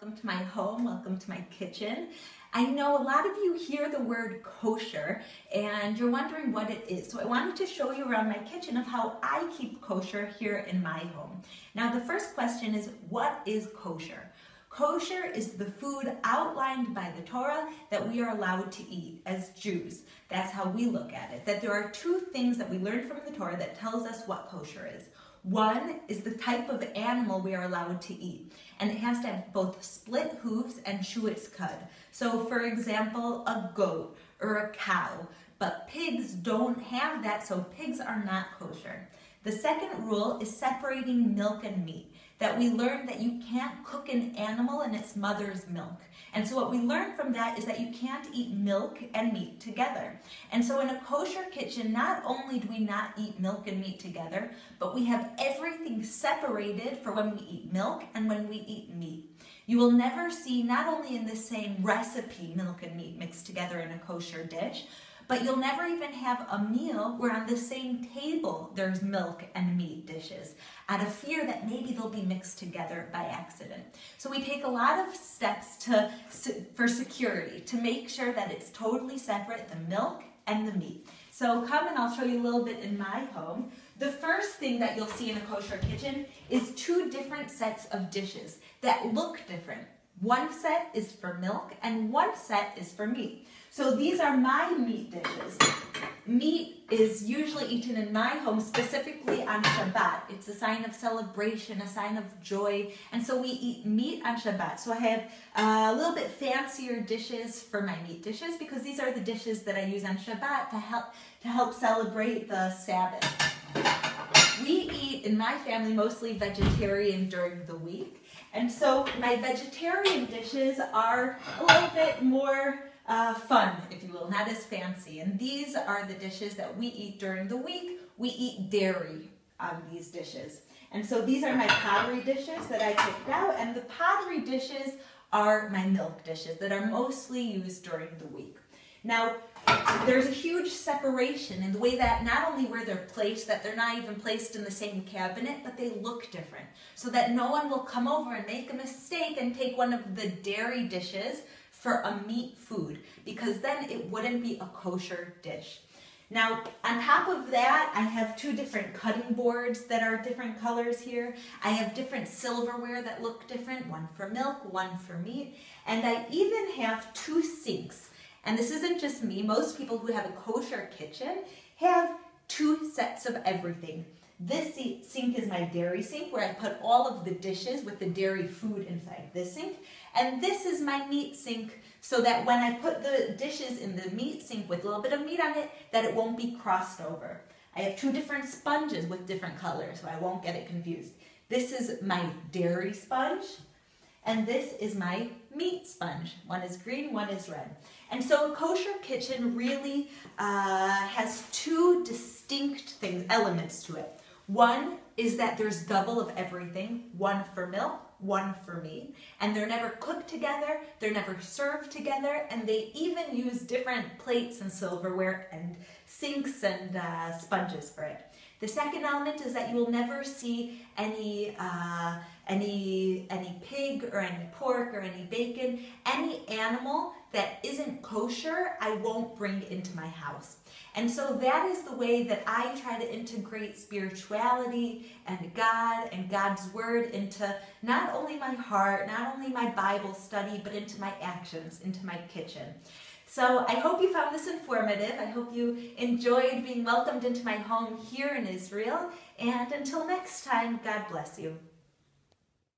welcome to my home, welcome to my kitchen. I know a lot of you hear the word kosher and you're wondering what it is. So I wanted to show you around my kitchen of how I keep kosher here in my home. Now the first question is, what is kosher? Kosher is the food outlined by the Torah that we are allowed to eat as Jews. That's how we look at it. That there are two things that we learn from the Torah that tells us what kosher is. One is the type of animal we are allowed to eat, and it has to have both split hooves and shuitz cud. So for example, a goat or a cow, but pigs don't have that, so pigs are not kosher. The second rule is separating milk and meat, that we learn that you can't cook an animal in its mother's milk. And so what we learn from that is that you can't eat milk and meat together. And so in a kosher kitchen, not only do we not eat milk and meat together, but we have everything separated for when we eat milk and when we eat meat. You will never see, not only in the same recipe, milk and meat mixed together in a kosher dish, but you'll never even have a meal where on the same table there's milk and meat dishes, out of fear that maybe they'll be mixed together by accident. So we take a lot of steps for security to make sure that it's totally separate, the milk and the meat. So come and I'll show you a little bit in my home. The first thing that you'll see in a kosher kitchen is two different sets of dishes that look different. One set is for milk and one set is for meat. So these are my meat dishes. Meat is usually eaten in my home specifically on Shabbat. It's a sign of celebration, a sign of joy, and so we eat meat on Shabbat. So I have a little bit fancier dishes for my meat dishes because these are the dishes that I use on Shabbat to help celebrate the Sabbath. We eat in my family mostly vegetarian during the week, and so my vegetarian dishes are a little bit more fun, if you will, not as fancy. And these are the dishes that we eat during the week. We eat dairy on these dishes. And so these are my pottery dishes that I picked out, and the pottery dishes are my milk dishes that are mostly used during the week. Now, there's a huge separation in the way that not only where they're placed, that they're not even placed in the same cabinet, but they look different. So that no one will come over and make a mistake and take one of the dairy dishes for a meat food, because then it wouldn't be a kosher dish. Now, on top of that, I have two different cutting boards that are different colors here. I have different silverware that look different, one for milk, one for meat, and I even have two sinks. And this isn't just me, most people who have a kosher kitchen have two sets of everything. This sink is my dairy sink where I put all of the dishes with the dairy food inside this sink. And this is my meat sink so that when I put the dishes in the meat sink with a little bit of meat on it, that it won't be crossed over. I have two different sponges with different colors so I won't get it confused. This is my dairy sponge and this is my meat sponge. One is green, one is red. And so a kosher kitchen really has two distinct elements to it. One is that there's double of everything, one for milk, one for meat, and they're never cooked together, they're never served together, and they even use different plates and silverware and sinks and sponges for it. The second element is that you will never see any pig or any pork or any bacon, any animal that isn't kosher, I won't bring into my house. And so that is the way that I try to integrate spirituality and God's word into not only my heart, not only my Bible study, but into my actions, into my kitchen. So I hope you found this informative. I hope you enjoyed being welcomed into my home here in Israel. And until next time, God bless you.